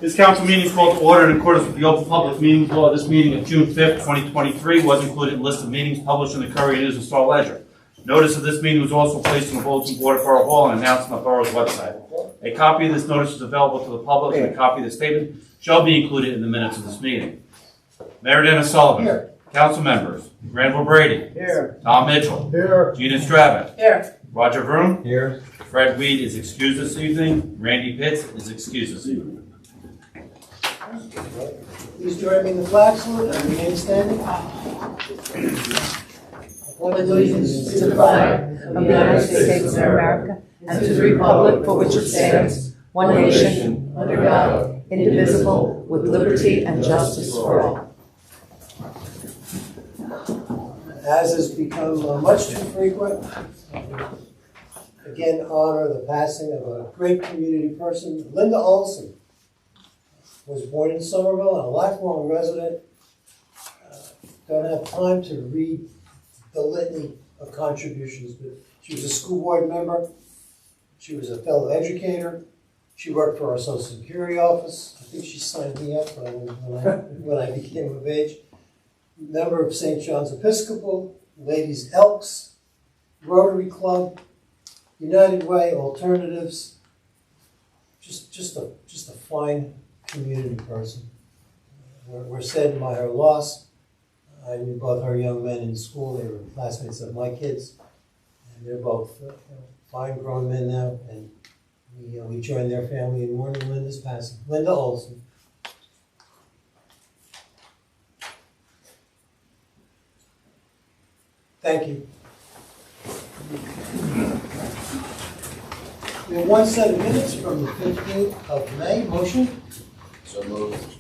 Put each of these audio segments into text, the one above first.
This council meeting is called to order in accordance with the Open Public Meetings Law. This meeting of June 5th, 2023 was included in the list of meetings published in the Courier News and Star Ledger. Notice of this meeting was also placed in the bulletin board of Borough Hall and announced on the borough's website. A copy of this notice is available to the public, and a copy of the statement shall be included in the minutes of this meeting. Mayor Dennis Sullivan. Here. Council members. Granville Brady. Here. Tom Mitchell. Here. Gina Stravitt. Here. Roger Vroom. Here. Fred Weed is excused this evening. Randy Pitts is excused this evening. Please join me in the flag salute and remain standing. Pledge allegiance to the flag of the United States of America and to the republic for which it stands, one nation, under God, indivisible, with liberty and justice for all. As has become much too frequent, again honor the passing of a great community person, Linda Olson. Was born in Somerville and a lifelong resident. Don't have time to read the litany of contributions, but she was a school board member. She was a fellow educator. She worked for our Social Security office. I think she signed me up when I became of age. Member of St. John's Episcopal, Ladies Elks, Rotary Club, United Way, Alternatives. Just a fine community person. We're saddened by her loss. I knew both her young men in school. They were classmates of my kids, and they're both fine grown men now. And we join their family in mourning Linda's passing. Linda Olson. Thank you. We have one set of minutes from the 15th of May. Motion? So moved.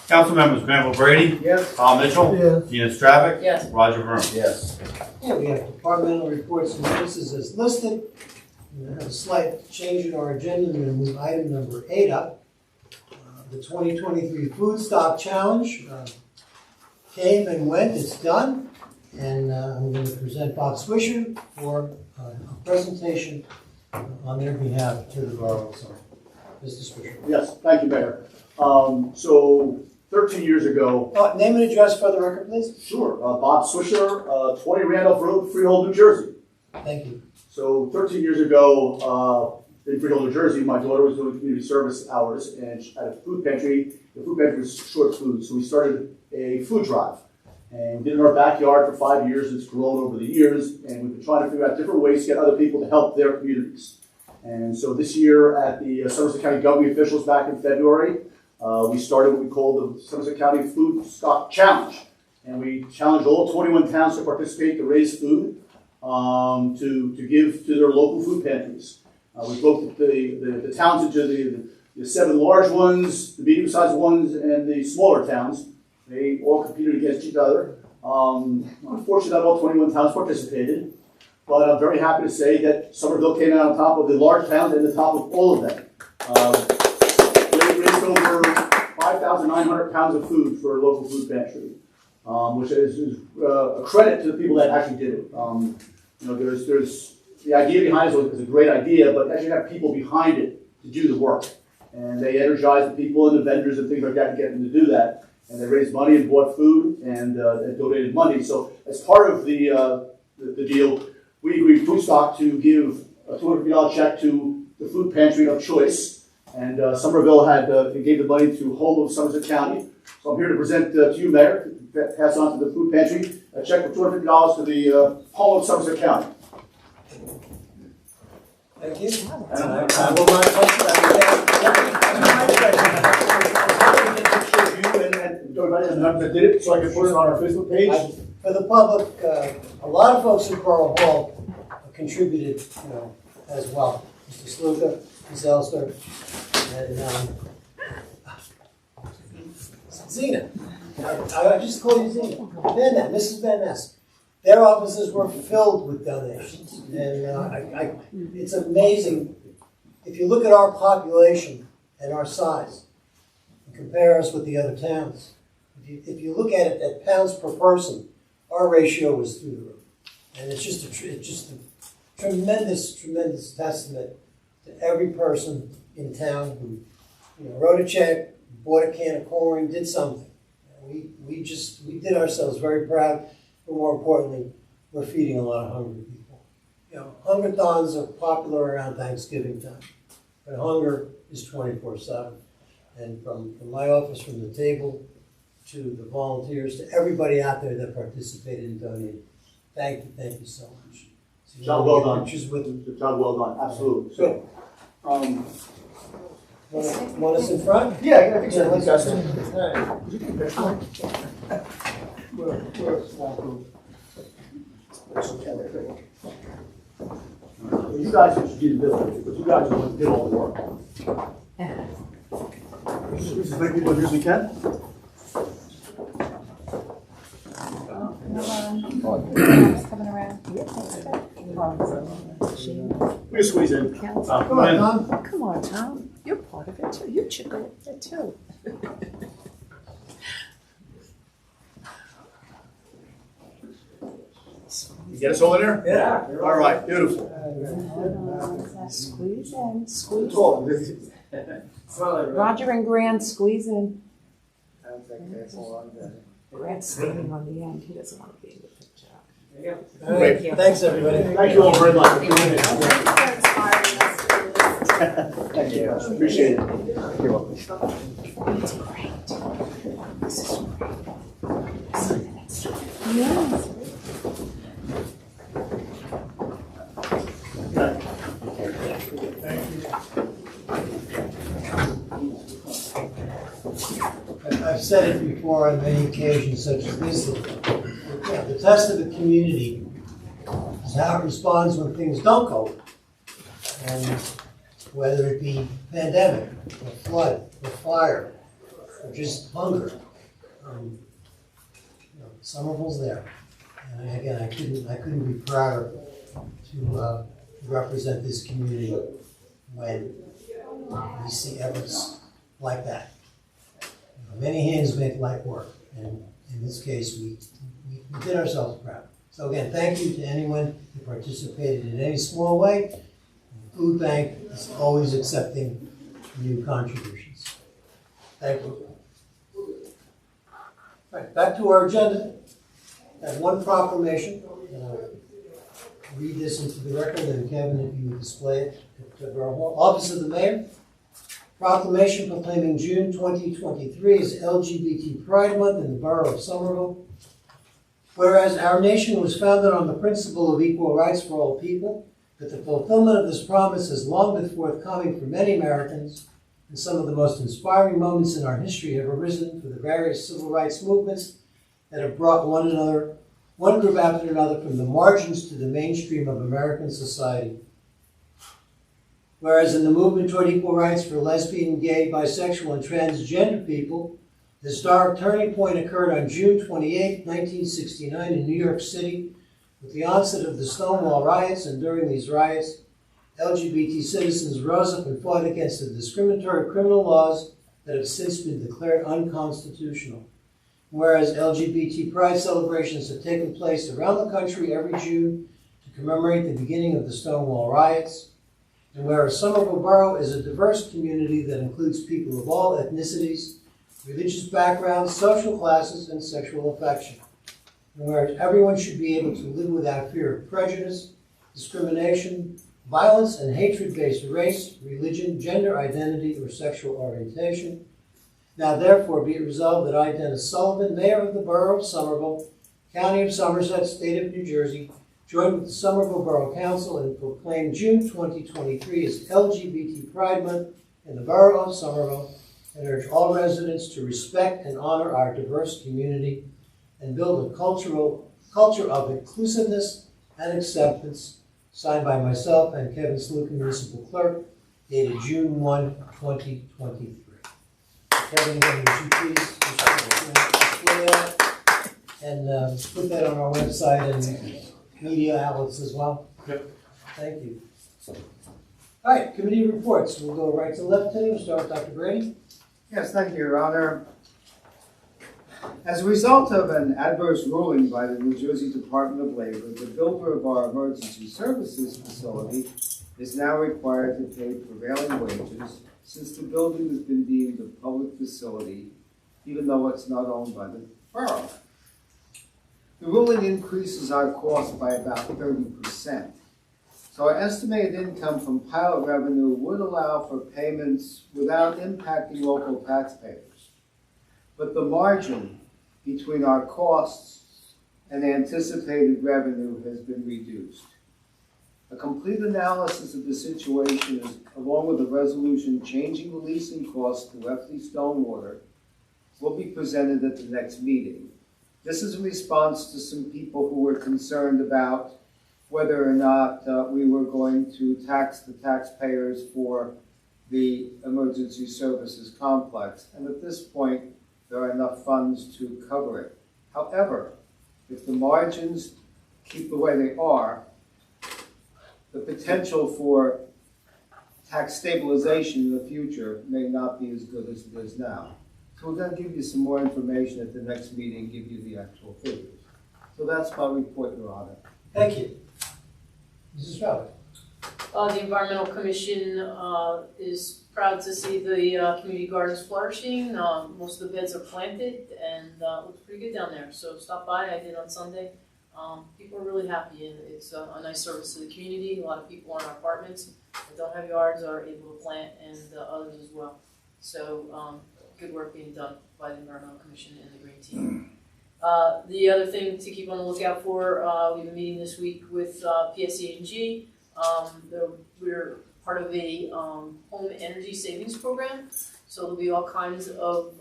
Council members. Granville Brady. Yes. Tom Mitchell. Yes. Gina Stravitt. Yes. Roger Vroom. Yes. Yeah, we have departmental reports and notices as listed. We have a slight change in our agenda. We're going to move item number 8 up. The 2023 Food Stock Challenge came and went. It's done. And I'm going to present Bob Swisher for a presentation on their behalf to the borough. So, Mr. Swisher. Yes, thank you, Mayor. So 13 years ago. Name and address for the record, please. Sure. Bob Swisher, 20 Randolph Road, Freehold, New Jersey. Thank you. So 13 years ago, in Freehold, New Jersey, my daughter was doing community service hours and at a food pantry. The food pantry was short food, so we started a food drive. And we did it in our backyard for 5 years. It's grown over the years, and we've been trying to figure out different ways to get other people to help their communities. And so this year at the Somerset County government officials back in February, we started what we call the Somerset County Food Stock Challenge. And we challenged all 21 towns to participate to raise food to give to their local food pantries. We broke the towns into the 7 large ones, the medium-sized ones, and the smaller towns. They all competed against each other. Unfortunately, not all 21 towns participated, but I'm very happy to say that Somerville came out on top of the large towns and the top of all of them. They raised over 5,900 pounds of food for a local food pantry, which is a credit to the people that actually did it. There's the idea behind it is a great idea, but actually have people behind it to do the work. And they energized the people and the vendors and things like that to get them to do that. And they raised money and bought food and donated money. So as part of the deal, we agreed Food Stock to give a $250 check to the food pantry of choice. And Somerville gave the money to Home of Somerset County. So I'm here to present to you, Mayor, to pass on to the food pantry, a check for $250 to the Home of Somerset County. Thank you. I will not touch Everybody that did it, so I can put it on our Facebook page. For the public, a lot of folks in Borough Hall contributed, as well. Mr. Sluka, Ms. Elster, and Zena. I just call you Zena. Van Ness, Mrs. Van Ness. Their offices were filled with donations, and it's amazing. If you look at our population and our size, and compare us with the other towns, if you look at it at pounds per person, our ratio was through the roof. And it's just a tremendous testament to every person in town who wrote a check, bought a can of corn, did something. We did ourselves very proud, but more importantly, we're feeding a lot of hungry people. Hunger-thons are popular around Thanksgiving time, but hunger is 24/7. And from my office, from the table to the volunteers, to everybody out there that participated and donated, thank you so much. So Job well done. pictures with them. Job well done, absolutely. So, Want us in front? yeah, I think so. Let's That's go. We're a small group. You guys should do the village, because you guys did all the work. As many people here as we can. Coming around. We squeeze in. Come on, Tom. Come on, Tom. You're part of it too. You should go there too. You get us all in there? Yeah. All right, beautiful. Squeeze in, squeeze Talk. in. Roger and Grant, squeeze in. Grant's standing on the end. He doesn't want to be in the picture. All right. Thanks, everybody. Thank you all very much. Thank Thank you. Appreciate it. You're welcome. It's great. This is great. Yes. I've said it before on many occasions such as this, that the test of a community is how it responds when things don't go. And whether it be pandemic, or flood, or fire, or just hunger. Somerville's there. And again, I couldn't be prouder to represent this community when we see efforts like that. Many hands make light work, and in this case, we did ourselves proud. So again, thank you to anyone who participated in any small way. The food bank is always accepting new contributions. Thank you. All right, back to our agenda. I have one proclamation. Read this into the record, and Kevin, if you would display it at the Borough Hall. Office of the Mayor. Proclamation proclaiming June 2023 as LGBT Pride Month in the Borough of Somerville. Whereas our nation was founded on the principle of equal rights for all people, that the fulfillment of this promise has long been forthcoming for many Americans, and some of the most inspiring moments in our history have arisen for the various civil rights movements that have brought one group after another from the margins to the mainstream of American society. Whereas in the movement toward equal rights for lesbian, gay, bisexual, and transgender people, the historic turning point occurred on June 28, 1969 in New York City with the onset of the Stonewall riots, and during these riots, LGBT citizens rose up and fought against the discriminatory criminal laws that have since been declared unconstitutional. Whereas LGBT pride celebrations have taken place around the country every June to commemorate the beginning of the Stonewall riots, and whereas Somerville Borough is a diverse community that includes people of all ethnicities, religious backgrounds, social classes, and sexual affection, and whereas everyone should be able to live without fear of prejudice, discrimination, violence, and hatred based race, religion, gender identity, or sexual orientation. Now therefore be it resolved that I, Dennis Sullivan, Mayor of the Borough of Somerville, County of Somerset, State of New Jersey, join with the Somerville Borough Council and proclaim June 2023 as LGBT Pride Month in the Borough of Somerville, and urge all residents to respect and honor our diverse community and build a culture of inclusiveness and acceptance, signed by myself and Kevin Sluka, Municipal Clerk, dated June 1, 2023. Kevin, again, would you please display that and put that on our website and media outlets as well? Yep. Thank you. All right, committee reports. We'll go right to left today. We'll start with Dr. Brady. Yes, thank you, Your Honor. As a result of an adverse ruling by the New Jersey Department of Labor, the builder of our emergency services facility is now required to pay prevailing wages since the building has been deemed a public facility, even though it's not owned by the borough. The ruling increases our cost by about 30%. So our estimated income from pilot revenue would allow for payments without impacting local taxpayers. But the margin between our costs and anticipated revenue has been reduced. A complete analysis of the situation, along with a resolution changing the leasing cost to FD Stonewater, will be presented at the next meeting. This is in response to some people who were concerned about whether or not we were going to tax the taxpayers for the emergency services complex. And at this point, there are enough funds to cover it. However, if the margins keep the way they are, the potential for tax stabilization in the future may not be as good as it is now. So we're going to give you some more information at the next meeting, give you the actual figures. So that's my report, Your Honor. Thank you. Mrs. Stroud. The Environmental Commission is proud to see the community gardens flourishing. Most of the beds are planted and it looks pretty good down there. So stop by, I did on Sunday. People are really happy and it's a nice service to the community. A lot of people in our apartments that don't have yards are able to plant and others as well. So good work being done by the Environmental Commission and the Green Team. The other thing to keep on the lookout for, we've been meeting this week with PSE&G. We're part of a home energy savings program, so there'll be all kinds of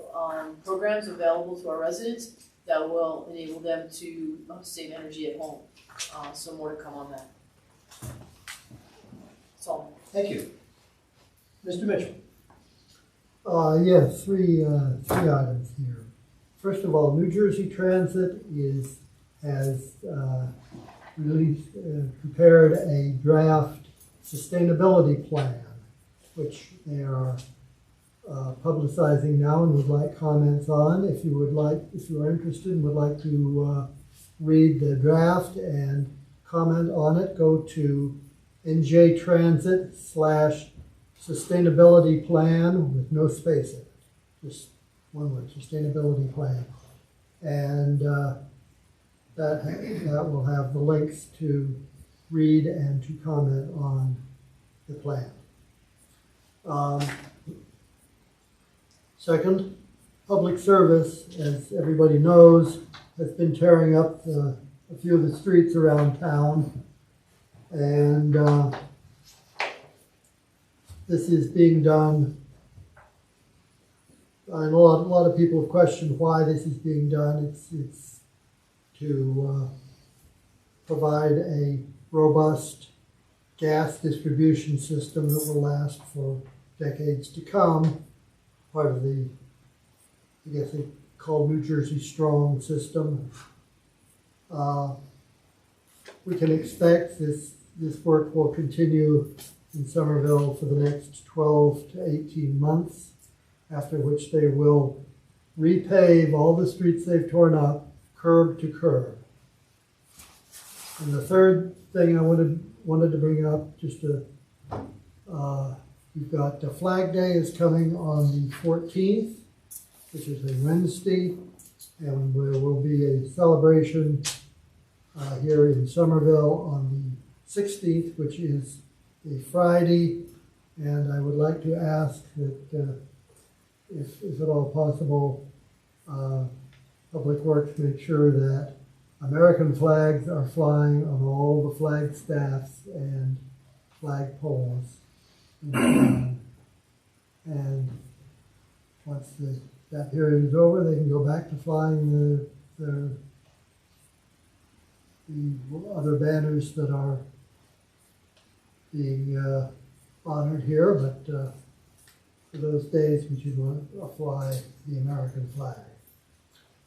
programs available to our residents that will enable them to save energy at home. So more to come on that. That's all. Thank you. Mr. Mitchell. Yes, three items here. First of all, New Jersey Transit has prepared a draft sustainability plan, which they are publicizing now and would like comments on. If you are interested and would like to read the draft and comment on it, go to njtransit/sustainability plan with no space in it, just one word, sustainability plan. And that will have the links to read and to comment on the plan. Second, public service, as everybody knows, has been tearing up a few of the streets around town. And this is being done. I know a lot of people have questioned why this is being done. It's to provide a robust gas distribution system that will last for decades to come. Part of the, I guess they call New Jersey Strong system. We can expect this work will continue in Somerville for the next 12 to 18 months, after which they will repave all the streets they've torn up, curb to curb. And the third thing I wanted to bring up, we've got Flag Day is coming on the 14th, which is a Wednesday, and there will be a celebration here in Somerville on the 16th, which is a Friday, and I would like to ask that if at all possible, Public Works make sure that American flags are flying on all the flag staffs and flag poles. And once that period is over, they can go back to flying the other banners that are being honored here, but for those days, we should want to fly the American flag.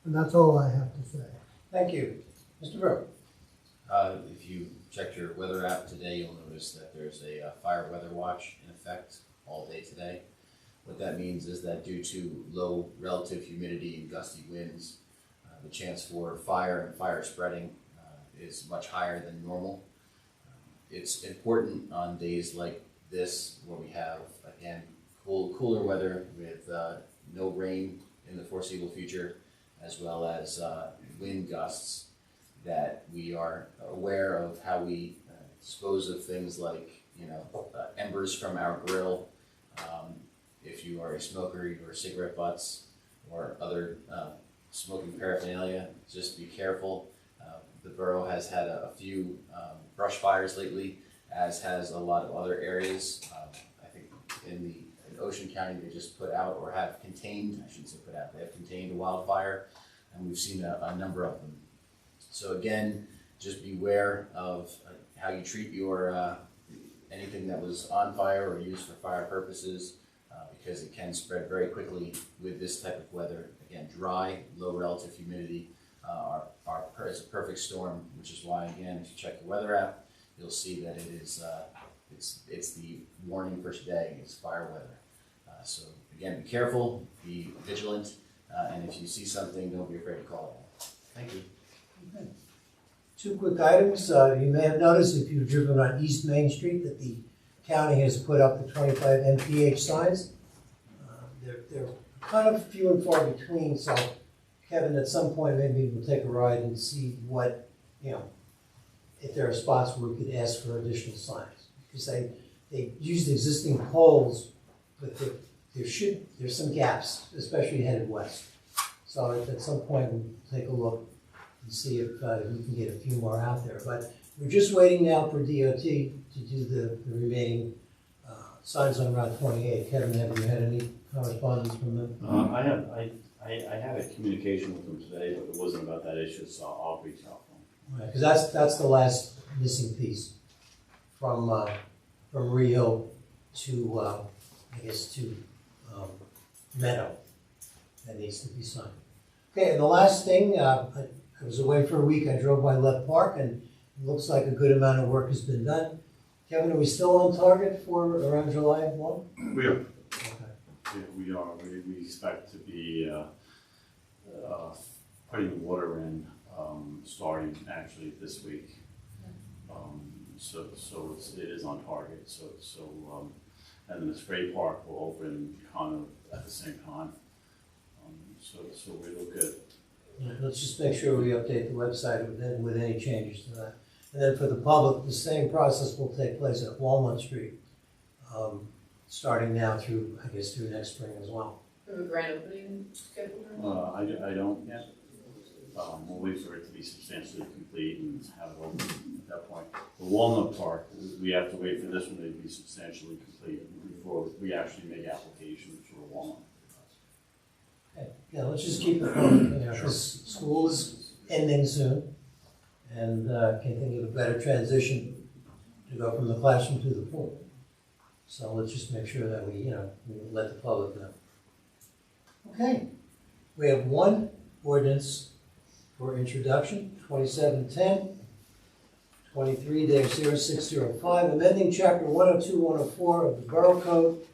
And that's all I have to say. Thank you. Mr. Borough? If you checked your weather app today, you'll notice that there's a fire weather watch in effect all day today. What that means is that due to low relative humidity and gusty winds, the chance for fire and fire spreading is much higher than normal. It's important on days like this where we have, again, cooler weather with no rain in the foreseeable future, as well as wind gusts, that we are aware of how we dispose of things like, embers from our grill. If you are a smoker, your cigarette butts or other smoking paraphernalia, just be careful. The borough has had a few brush fires lately, as has a lot of other areas. I think in Ocean County, they just put out, or have contained, I shouldn't say put out, they have contained a wildfire, and we've seen a number of them. So again, just beware of how you treat your anything that was on fire or used for fire purposes, because it can spread very quickly with this type of weather. Again, dry, low relative humidity is a perfect storm, which is why, again, if you check the weather app, you'll see that it is it's the warning for today. It's fire weather. So again, be careful, be vigilant, and if you see something, don't be afraid to call it. Thank you. Okay. Two quick items. You may have noticed if you've driven on East Main Street that the county has put up the 25 MPH signs. They're kind of few and far between, so Kevin, at some point, maybe we'll take a ride and see what, if there are spots where we could ask for additional signs. Because they use the existing poles, but there's some gaps, especially headed west. So at some point, we'll take a look and see if we can get a few more out there. But we're just waiting now for DOT to do the remaining signs on Route 28. Kevin, have you had any correspondence from them? I had a communication with them today, but it wasn't about that issue, so I'll reach out to them. Because that's the last missing piece from Rio to to Meadow that needs to be signed. Okay, and the last thing, I was away for a week. I drove by Lev Park, and it looks like a good amount of work has been done. Kevin, are we still on target for around July 1? We are. Okay. Yeah, we are. We expect to be putting water in starting actually this week. So it is on target. And then the spray park will open kind of at the same time. So we look good. Yeah, let's just make sure we update the website with any changes to that. And then for the public, the same process will take place at Walnut Street, starting now through next spring as well. We have a grand opening scheduled? I don't yet. We'll wait for it to be substantially complete and have it open at that point. The Walnut Park, we have to wait for this one to be substantially complete before we actually make applications for Walnut. Okay. Yeah, let's just keep it moving, because school is ending soon, and can think of a better transition to go from the classroom to the pool. So let's just make sure that we let the public know. Okay, we have one ordinance for introduction, 2710, 23-0605, amending chapter 102-104 of the Borough Code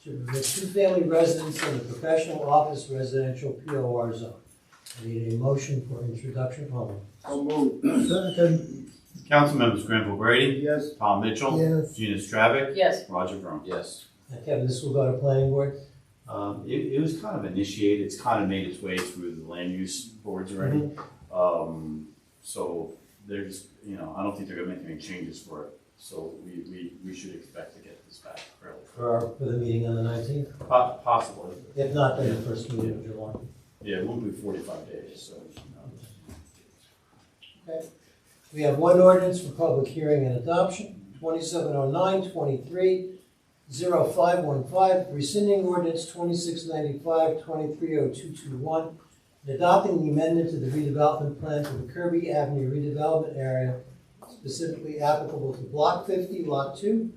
to permit two-family residence in the professional office residential POR zone. I need a motion for introduction only. So moved. Second, Council members Granville Brady, Yes. Tom Mitchell, yes. Gina Stravic, Yes. Roger Vroom. Yes. Now, Kevin, this will go to planning board. It was kind of initiated, it's kind of made its way through the land use boards already. So there's, I don't think they're gonna make any changes for it. So we should expect to get this back fairly quick. For the meeting on the 19th. Possibly. If not, then the first meeting of July. Yeah, it won't be 45 days, so. Okay. We have one ordinance for public hearing and adoption, 2709, 23-0515, rescinding ordinance 2695, 230221, and adopting the amendment to the redevelopment plan for the Kirby Avenue redevelopment area, specifically applicable to Block 50, Lot 2,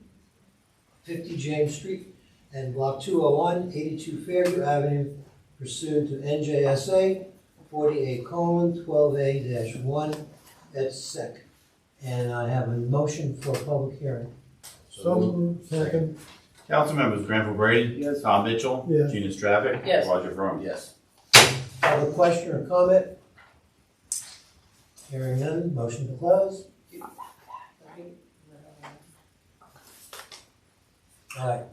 50 James Street, and Block 201, 82 Fairview Avenue, pursuant to NJSA 48:12A-1 et sec. And I have a motion for a public hearing. So moved. Second. Council members Granville Brady. Yes. Tom Mitchell. Yes. Gina Stravic. Yes. Roger Vroom. Yes. Have a question or comment? Hearing none, motion to close. All right.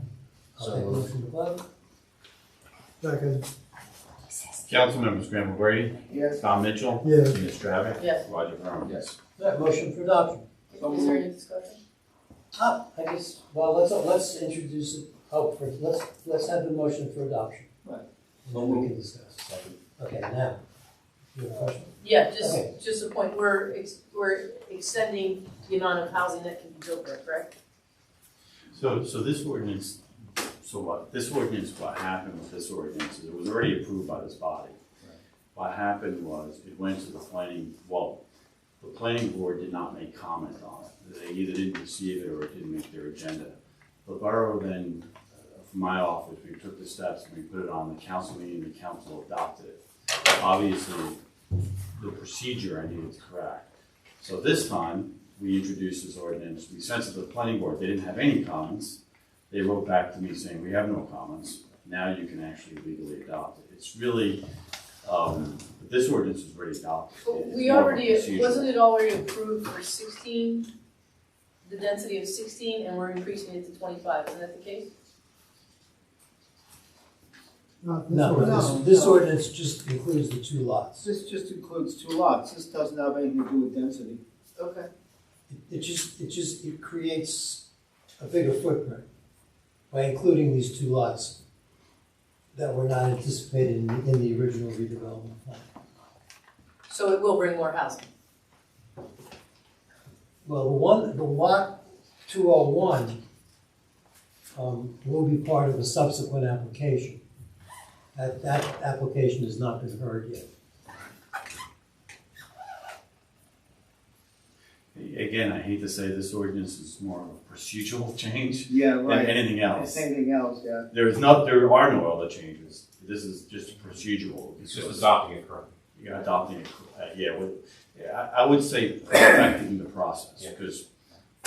I'll So take a moved. motion to close. Second. Council members Granville Brady. Yes. Tom Mitchell. Yes. Gina Stravic. Yes. Roger Vroom. Yes. All right, motion for adoption. Is there any discussion? I guess, well, let's introduce it, let's have the motion for adoption. Right. And then we can discuss. Second. Okay, now, you have a question? Yeah, Okay. just a point, we're extending the amount of housing that can be built there, correct? So this ordinance, what happened with this ordinance is it was already approved by this body. What happened was it went to the planning board did not make comment on it. They either didn't receive it or it didn't make their agenda. The borough then, from my office, we took the steps and we put it on the council meeting, the council adopted it. Obviously, the procedure I needed to correct. So this time, we introduced this ordinance, we sent it to the planning board, they didn't have any comments. They wrote back to me saying, we have no comments, now you can actually legally adopt it. It's really, this ordinance is already adopted. But It's we more of a already, procedure. wasn't it already approved for 16, the density of 16, and we're increasing it to 25, isn't that the case? Not this No, one. this ordinance just includes the two lots. This just includes 2 lots. This doesn't have anything to do with density. Okay. It creates a bigger footprint by including these two lots that were not anticipated in the original redevelopment plan. So it will bring more housing. Well, the lot 201 will be part of a subsequent application. That application has not been heard yet. Again, I hate to say this ordinance is more of a procedural change Yeah, than right. anything else. Anything else, yeah. There are no other changes. This is just procedural. It's just adopting it correctly. You're adopting it, I would say perfecting the process, Yeah. because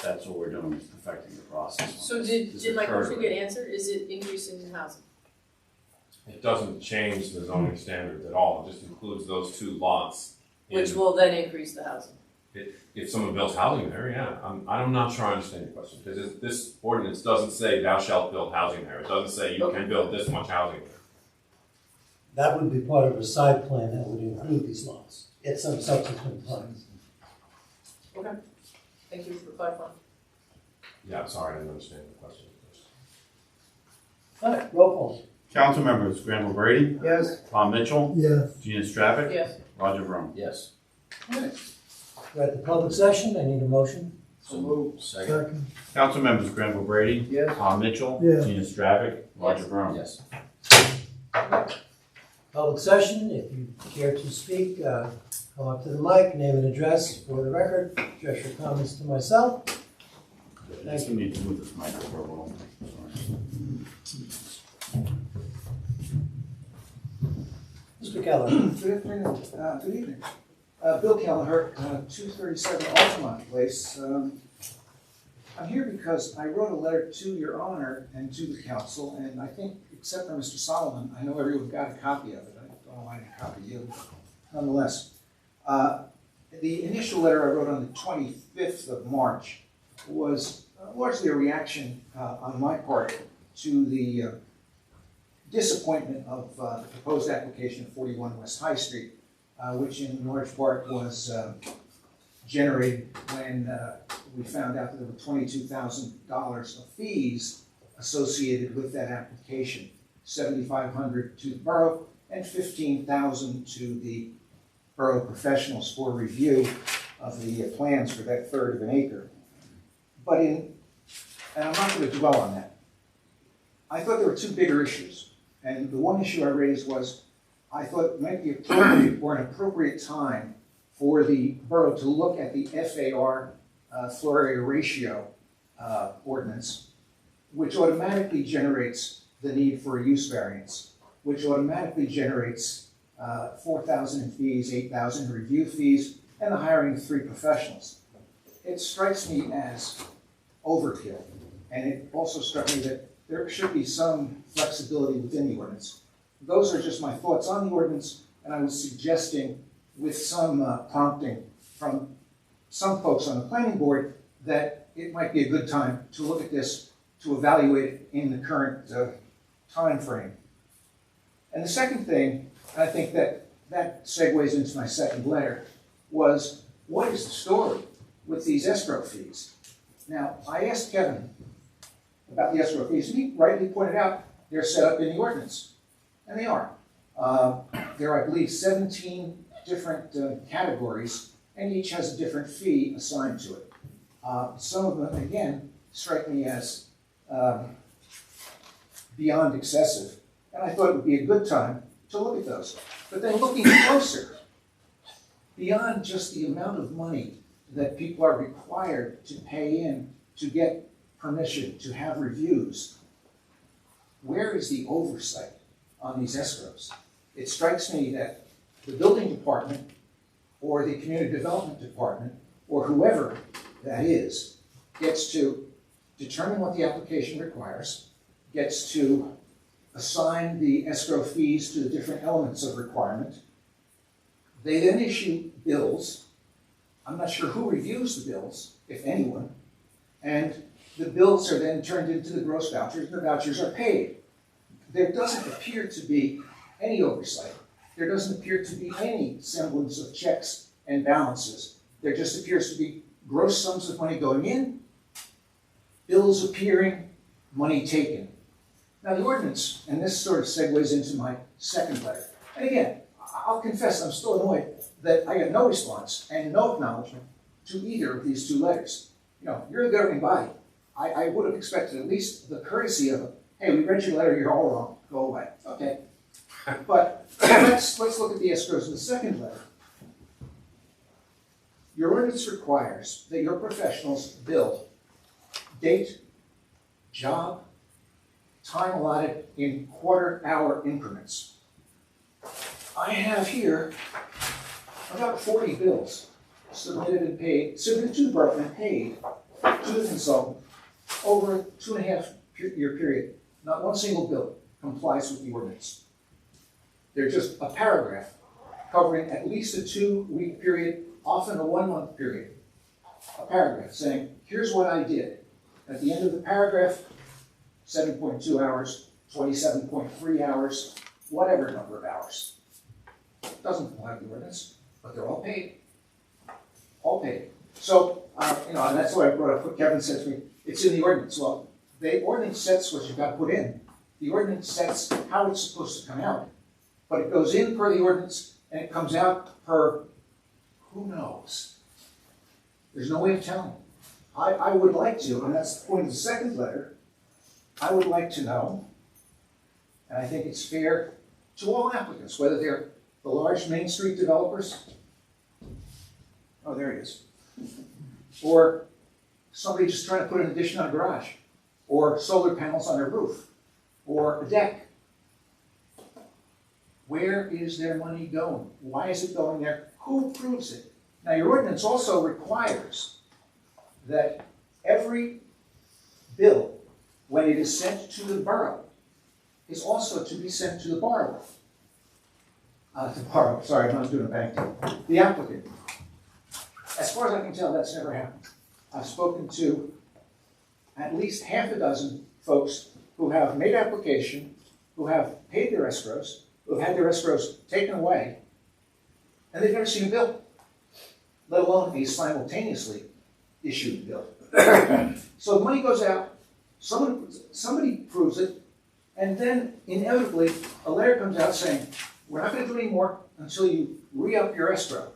that's what we're doing, is perfecting the process. So This did my question occurred. get answered? Is it increasing the housing? It doesn't change the zoning standards at all, it just includes those 2 lots. Which will then increase the housing? If someone builds housing there, yeah, I'm not sure I understand your question, because this ordinance doesn't say thou shalt build housing there, it doesn't say you can build this much housing there. That would be part of a side plan that would include these lots at some subsequent time. Okay. Thank you for clarifying. Yeah, I'm sorry, I didn't understand the question. All right, roll call. Council members Granville Brady, Yes. Tom Mitchell, Yes. Gina Stravic, Yes. Roger Vroom. Yes. We're at the public session, I need a motion. So moved. Second. Second. Council members Granville Brady, Yes. Tom Mitchell, Yes. Gina Stravic, Roger Vroom. Yes. Public session, if you care to speak, come up to the mic, name and address for the record, address your comments to myself. Thank you. Need to move this microphone a little. Sorry. Mr. Keller. Good afternoon, good evening. Bill Kelleher, 237 Altamont Place. I'm here because I wrote a letter to your honor and to the council, and I think, except for Mr. Solomon, I know everyone got a copy of it. I don't want to copy you, nonetheless. The initial letter I wrote on the 25th of March was largely a reaction on my part to the disappointment of the proposed application of 41 West High Street, which in large part was generated when we found out that there were $22,000 of fees associated with that application, $7,500 to the borough and $15,000 to the borough professionals for review of the plans for that third of an acre. But and I'm not going to dwell on that. I thought there were 2 bigger issues. And the one issue I raised was, I thought it might be appropriate or an appropriate time for the borough to look at the FAR floor area ratio ordinance, which automatically generates the need for a use variance, which automatically generates 4,000 in fees, 8,000 in review fees, and the hiring of 3 professionals. It strikes me as overkill, and it also struck me that there should be some flexibility within the ordinance. Those are just my thoughts on the ordinance, and I was suggesting with some prompting from some folks on the planning board that it might be a good time to look at this, to evaluate it in the current time frame. And the second thing, and I think that segues into my second letter, was what is the story with these escrow fees? Now, I asked Kevin about the escrow fees, and he rightly pointed out they're set up in the ordinance, and they are. There are, I believe, 17 different categories, and each has a different fee assigned to it. Some of them, again, strike me as beyond excessive, and I thought it would be a good time to look at those. But then looking closer, beyond just the amount of money that people are required to pay in to get permission to have reviews, where is the oversight on these escrows? It strikes me that the building department or the community development department or whoever that is gets to determine what the application requires, gets to assign the escrow fees to the different elements of requirement. They then issue bills. I'm not sure who reviews the bills, if anyone, and the bills are then turned into the gross vouchers, and the vouchers are paid. There doesn't appear to be any oversight. There doesn't appear to be any semblance of checks and balances. There just appears to be gross sums of money going in, bills appearing, money taken. Now the ordinance, and this sort of segues into my second letter. And again, I'll confess I'm still annoyed that I got no response and no acknowledgement to either of these 2 letters. You know, you're the governing body. I would have expected at least the courtesy of, hey, we read your letter, you're all wrong, go away. Okay. But let's look at the escrows in the second letter. Your ordinance requires that your professionals bill date, job, time allotted in quarter-hour increments. I have here about 40 bills submitted and paid, submitted to the borough and paid to the consultant over a 2.5-year period. Not one single bill complies with the ordinance. They're just a paragraph covering at least a 2-week period, often a 1-month period. A paragraph saying, here's what I did. At the end of the paragraph, 7.2 hours, 27.3 hours, whatever number of hours. Doesn't comply with the ordinance, but they're all paid. All paid. So, and that's why I brought up what Kevin said to me. It's in the ordinance. Well, the ordinance sets what you've got to put in. The ordinance sets how it's supposed to come out. But it goes in per the ordinance, and it comes out per who knows. There's no way of telling. I would like to, and that's the point of the second letter, I would like to know, and I think it's fair to all applicants, whether they're the large Main Street developers, oh, there he is, or somebody just trying to put an addition on a garage, or solar panels on their roof, or a deck. Where is their money going? Why is it going there? Who approves it? Now, your ordinance also requires that every bill, when it is sent to the borough, is also to be sent to the borrower. Sorry, I'm not doing a bank deal. The applicant. As far as I can tell, that's never happened. I've spoken to at least half a dozen folks who have made application, who have paid their escrows, who have had their escrows taken away, and they've never seen a bill, let alone a simultaneously issued bill. So the money goes out, somebody proves it, and then inevitably a letter comes out saying, we're not going to do any more until you re-up your escrow.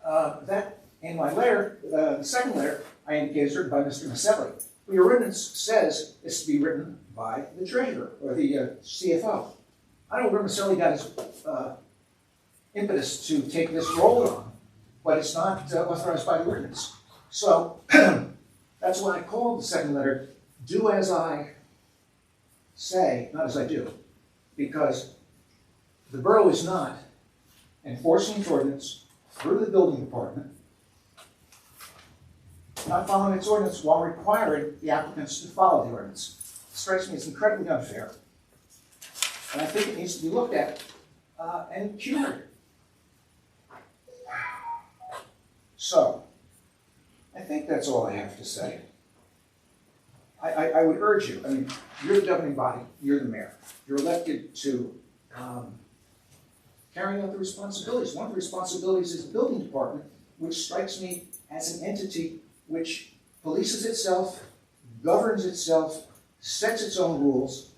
That, in my letter, the second letter, I indicated is written by Mr. Maselli. Well, your ordinance says it's to be written by the treasurer or the CFO. I don't know where Maselli got his impetus to take this role on, but it's not authorized by the ordinance. So That's why I called the second letter, do as I say, not as I do. Because the borough is not enforcing its ordinance through the building department, not following its ordinance while requiring the applicants to follow the ordinance. It strikes me as incredibly unfair. And I think it needs to be looked at and cured. So, I think that's all I have to say. I would urge you, I mean, you're the governing body, you're the mayor. You're elected to carry out the responsibilities. One of the responsibilities is the building department, which strikes me as an entity which polices itself, governs itself, sets its own rules.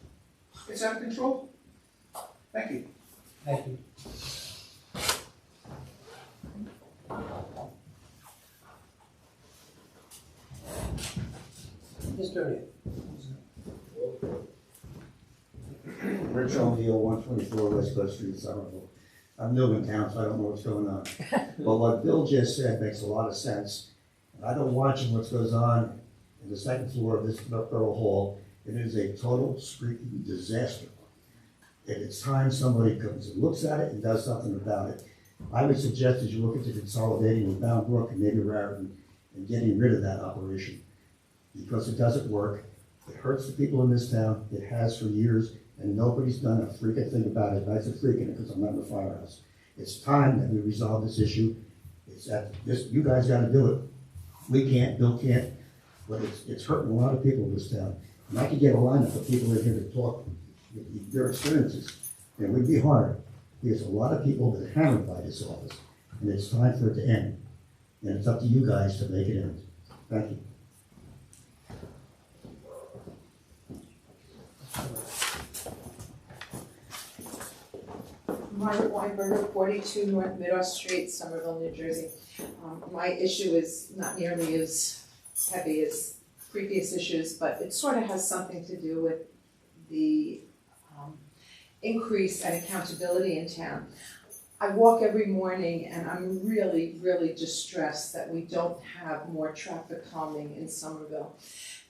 It's out of control. Thank you. Thank you. Mr. O'Neill. Rich O'Neill, 124 West Coast Street, Somerville. I'm new in town, so I don't know what's going on. But what Bill just said makes a lot of sense. And I've been watching what goes on in the second floor of this Borough Hall. It is a total streaking disaster. And it's time somebody comes and looks at it and does something about it. I would suggest that you look into consolidating with Bound Brook and maybe Raritan and getting rid of that operation. Because it doesn't work. It hurts the people in this town. It has for years. And nobody's done a freaking thing about it. And I said freaking because I'm not in the firehouse. It's time that we resolve this issue. It's that this, you guys got to do it. We can't, Bill can't, but it's hurting a lot of people in this town. And I could get a lineup of people in here to talk their experiences. And it would be hard because a lot of people have been hammered by this office. And it's time for it to end. And it's up to you guys to make it end. Thank you. Margaret Weinberger, 42 North Meadow Street, Somerville, New Jersey. My issue is not nearly as heavy as previous issues, but it sort of has something to do with the increase and accountability in town. I walk every morning and I'm really, really distressed that we don't have more traffic calming in Somerville.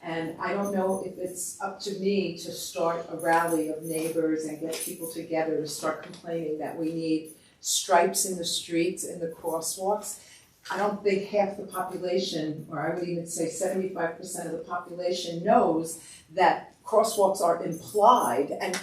And I don't know if it's up to me to start a rally of neighbors and get people together to start complaining that we need stripes in the streets and the crosswalks. I don't think half the population, or I would even say 75% of the population knows that crosswalks are implied and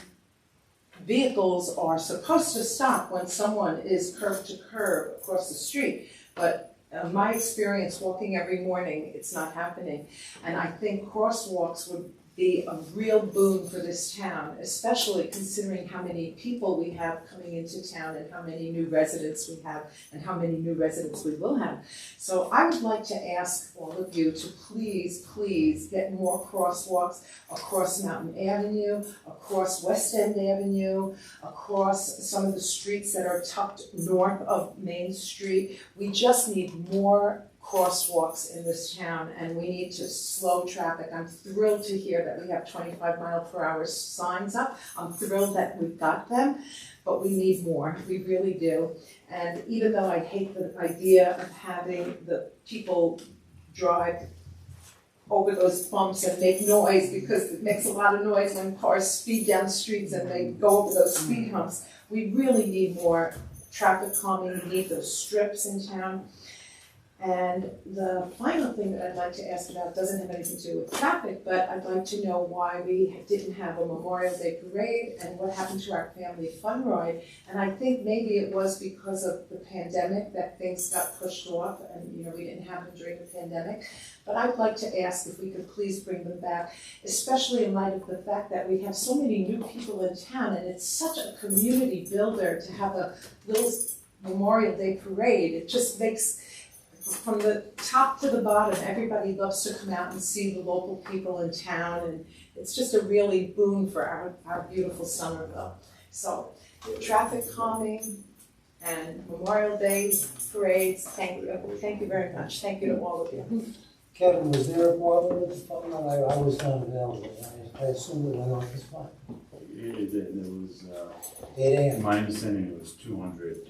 vehicles are supposed to stop when someone is curb to curb across the street. But my experience walking every morning, it's not happening. And I think crosswalks would be a real boon for this town, especially considering how many people we have coming into town and how many new residents we have and how many new residents we will have. So I would like to ask all of you to please, please get more crosswalks across Mountain Avenue, across West End Avenue, across some of the streets that are tucked north of Main Street. We just need more crosswalks in this town and we need to slow traffic. I'm thrilled to hear that we have 25-mile-per-hour signs up. I'm thrilled that we've got them, but we need more. We really do. And even though I hate the idea of having the people drive over those bumps and make noise, because it makes a lot of noise when cars speed down streets and they go over those speed humps, we really need more traffic calming. We need those strips in town. And the final thing that I'd like to ask about doesn't have anything to do with traffic, but I'd like to know why we didn't have a Memorial Day parade and what happened to our family fun ride. And I think maybe it was because of the pandemic that things got pushed off and we didn't have them during the pandemic. But I'd like to ask if we could please bring them back, especially in light of the fact that we have so many new people in town and it's such a community builder to have a little Memorial Day parade. It just makes, from the top to the bottom, everybody loves to come out and see the local people in town, and it's just a really boon for our beautiful Somerville. So, traffic calming and Memorial Day parades, thank you. Thank you very much. Thank you to all of you. Kevin, was there a problem with the phone? I was not available. I assume it went off as fine. It did. It was, 8 a.m. my understanding, it was 200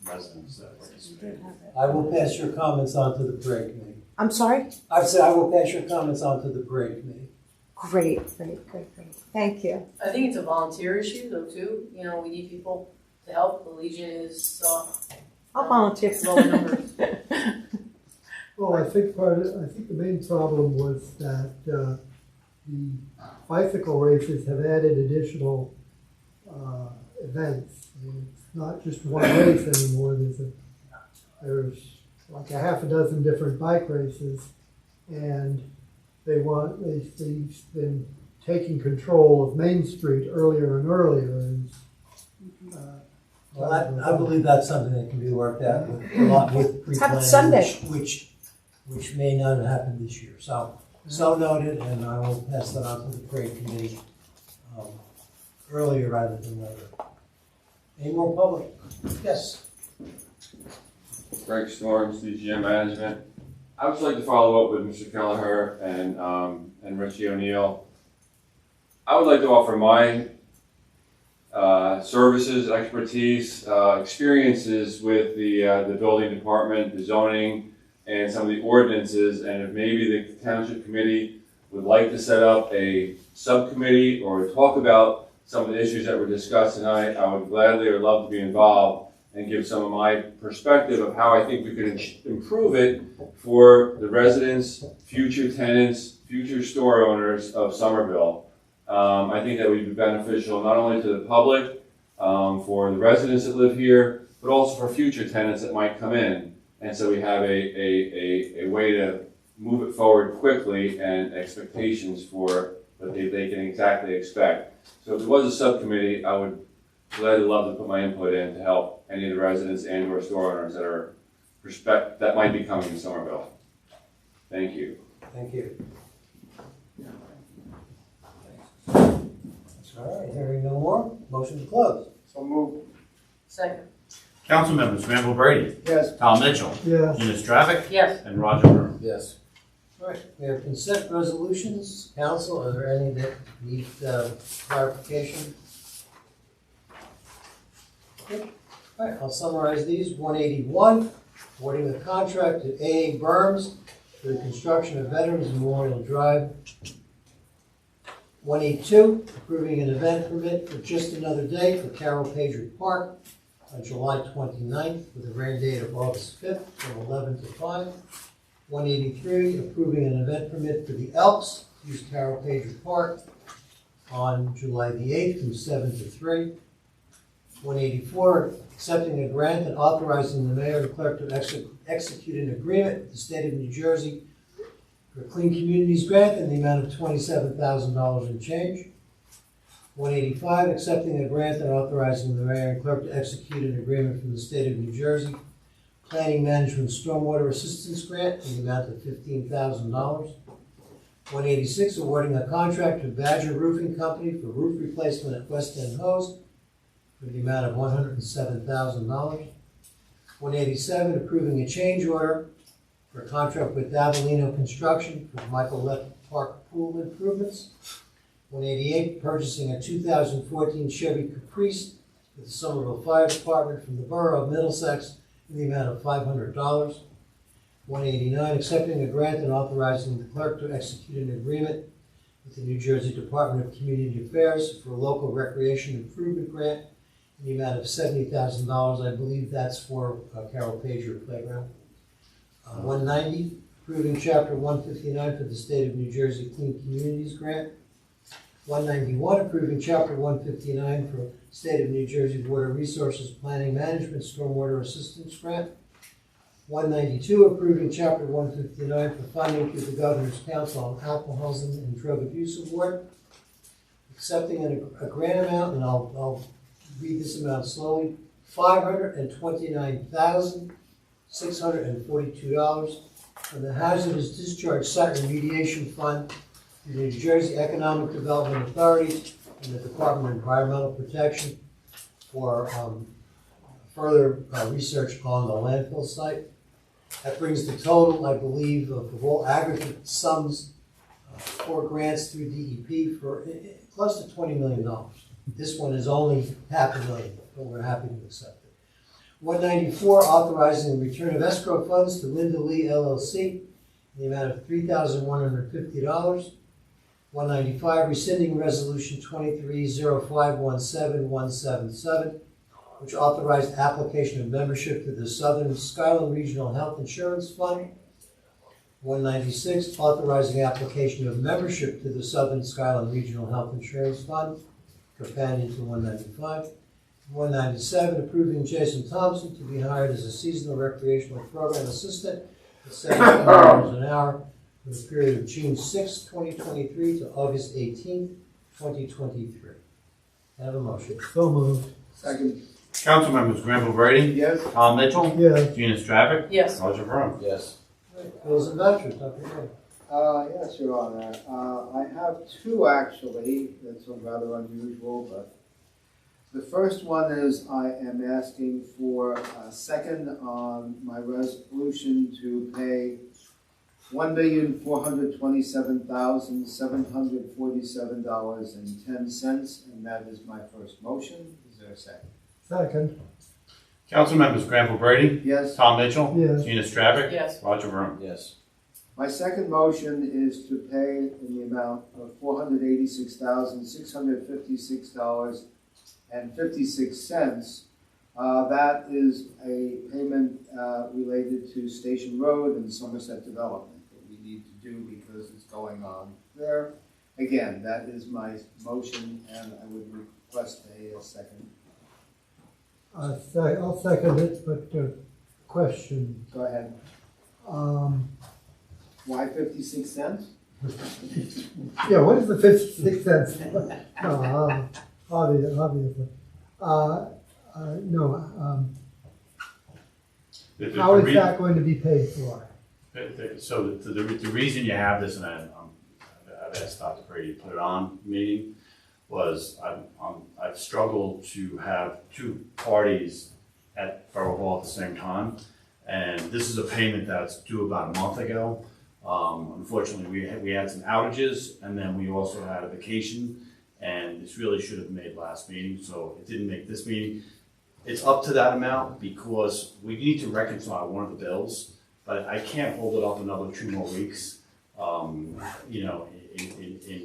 residents that participated. I will pass your comments on to the parade committee. I'm sorry? I've said I will pass your comments on to the parade committee. Great. Thank you. I think it's a volunteer issue though too, you know, we need people to help, the Legion is, I'll volunteer. low in numbers. Well, I think the main problem was that the bicycle races have added additional events. I mean, it's not just one race anymore. There's like a half a dozen different bike races, and they've been taking control of Main Street earlier and earlier. And, Well, I believe that's something that can be worked out with Happy Sunday. pre-planning, which may not have happened this year. So noted, and I will pass that on to the parade committee earlier rather than later. Any more public? Yes. Greg Storms, DGM Management. I would just like to follow up with Mr. Kelleher and Richie O'Neill. I would like to offer my services, expertise, experiences with the building department, the zoning, and some of the ordinances, and if maybe the township committee would like to set up a subcommittee or talk about some of the issues that were discussed tonight, I would gladly or love to be involved and give some of my perspective of how I think we could improve it for the residents, future tenants, future store owners of Somerville. I think that would be beneficial not only to the public, for the residents that live here, but also for future tenants that might come in. And so we have a way to move it forward quickly and expectations for what they can exactly expect. So if there was a subcommittee, I would gladly love to put my input in to help any of the residents and or store owners that might be coming to Somerville. Thank you. Thank you. All right, hearing no more, motion to close. So move. Second. Council members, Randall Brady, Yes. Tom Mitchell, yeah, Eunice Traffic, Yes. and Roger Vroom. Yes. All right, we have consent resolutions. Council, are there any that need clarification? Okay. All right, I'll summarize these. 181, awarding the contract to AA Berms for the construction of Veterans Memorial Drive. 182, approving an event permit for Just Another Day for Carol Pager Park on July 29th with a rain date of August 5th from 11 to 5. 183, approving an event permit for the Elks to use Carol Pager Park on July the 8th from 7 to 3. 184, accepting a grant and authorizing the mayor and clerk to execute an agreement with the state of New Jersey for a Clean Communities grant in the amount of $27,000 and change. 185, accepting a grant and authorizing the mayor and clerk to execute an agreement from the state of New Jersey Planning Management Stormwater Assistance Grant in the amount of $15,000. 186, awarding a contract to Badger Roofing Company for roof replacement at West End Hose for the amount of $107,000. 187, approving a change order for a contract with Davellino Construction for Michael Left Park Pool improvements. 188, purchasing a 2014 Chevy Caprice with the Somerville Fire Department from the Borough of Middlesex in the amount of $500. 189, accepting a grant and authorizing the clerk to execute an agreement with the New Jersey Department of Community Affairs for a local recreation improvement grant in the amount of $70,000. I believe that's for Carol Pager Playground. 190, approving Chapter 159 for the State of New Jersey Clean Communities Grant. 191, approving Chapter 159 for State of New Jersey Water Resources Planning Management Stormwater Assistance Grant. 192, approving Chapter 159 for funding through the Governor's Council on Alcoholism and Drug Abuse Award. Accepting a grant amount, and I'll read this amount slowly, $529,642 from the Hazardous Discharge Site Remediation Fund, the New Jersey Economic Development Authority, and the Department of Environmental Protection for further research on the landfill site. That brings the total, I believe, of all aggregate sums for grants through DEP for close to $20 million. This one is only $500,000, but we're happy to accept it. 194, authorizing the return of escrow funds to Linda Lee LLC in the amount of $3,150. 195, rescinding resolution 230517-177, which authorized application of membership to the Southern Skyland Regional Health Insurance Fund. 196, authorizing application of membership to the Southern Skyland Regional Health Insurance Fund, companion to 195. 197, approving Jason Thompson to be hired as a seasonal recreational program assistant at $17 an hour for the period of June 6, 2023 to August 18, 2023. Have a motion. So moved. Second. Council members Granville Brady, Yes. Tom Mitchell, Yes. Gina Stravic, Yes. Roger Vroom. Yes. Bills and vouchers, Dr. Gray. Yes, Your Honor. I have two actually, that's rather unusual, but the first one is I am asking for a second on my resolution to pay $1,427,747.10, and that is my first motion. Is there a second? Second. Council members Granville Brady, Yes. Tom Mitchell, Yes. Gina Stravic, Yes. Roger Vroom. Yes. My second motion is to pay in the amount of $486,656.56. That is a payment related to Station Road and Somerset Development that we need to do because it's going on there. Again, that is my motion, and I would request a second. I'll second it, but question. Go ahead. Why 56 cents? Yeah, what is the 56 cents? No, obviously. No, how is that going to be paid for? So the reason you have this, and I've asked Dr. Brady to put it on meeting, was I've struggled to have two parties at Borough Hall at the same time. And this is a payment that's due about a month ago. Unfortunately, we had some outages, and then we also had a vacation, and this really should have made last meeting, so it didn't make this meeting. It's up to that amount because we need to reconcile one of the bills, but I can't hold it up another 2 more weeks, in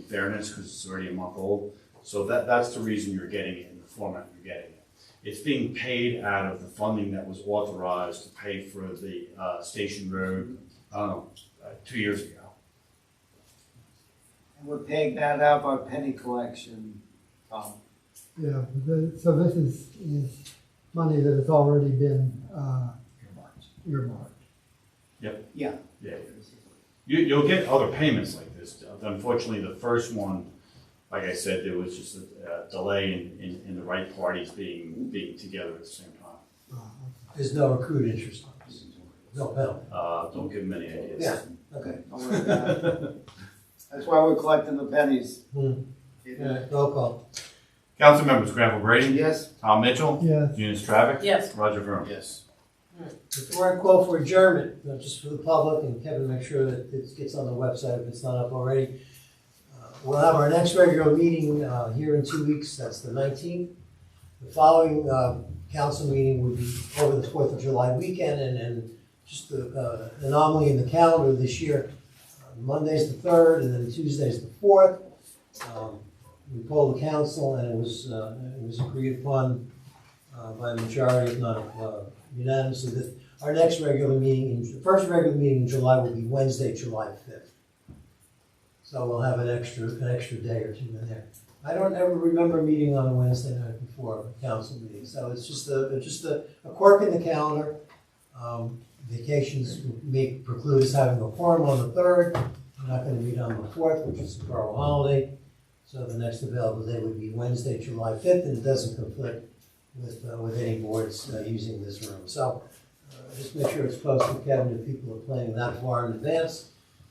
fairness, because it's already a month old. So that's the reason you're getting it in the format you're getting it. It's being paid out of the funding that was authorized to pay for the Station Road, 2 years ago. And we're paying that out of our penny collection, Tom. Yeah, so this is money that has already been earmarked. Yep. Yeah. Yeah. You'll get other payments like this. Unfortunately, the first one, like I said, there was just a delay in the right parties being together at the same time. There's no accrued interest on this. No penalty. Don't give them any ideas. Yeah, okay. That's why we're collecting the pennies. Yeah, roll call. Council members Granville Brady, Yes. Tom Mitchell, Yes. Gina Stravic, Yes. Roger Vroom. Yes. Before I call for adjournment, just for the public, and Kevin, make sure that it gets on the website if it's not up already. We'll have our next regular meeting here in 2 weeks, that's the 19th. The following council meeting will be over the 4th of July weekend, and just the anomaly in the calendar this year. Monday's the 3rd, and then Tuesday's the 4th. We polled the council, and it was agreed upon by a majority, if not unanimously, that our next regular meeting, the first regular meeting in July will be Wednesday, July 5th. So we'll have an extra day or two in there. I don't ever remember meeting on a Wednesday night before a council meeting, so it's just a quirk in the calendar. Vacations may preclude us having a quorum on the 3rd. We're not going to meet on the 4th, which is the borough holiday. So the next available day would be Wednesday, July 5th, and it doesn't conflict with any boards using this room. So just make sure it's posted, Kevin, if people are planning that far in advance.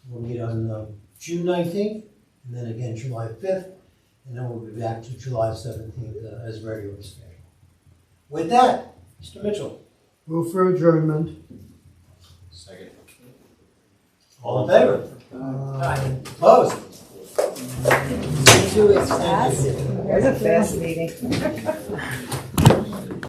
We'll meet on June 19th, and then again July 5th, and then we'll be back to July 17th as regularly scheduled. With that, Mr. Mitchell. Move for adjournment. Second. All in favor? Opposed? There's a fast meeting.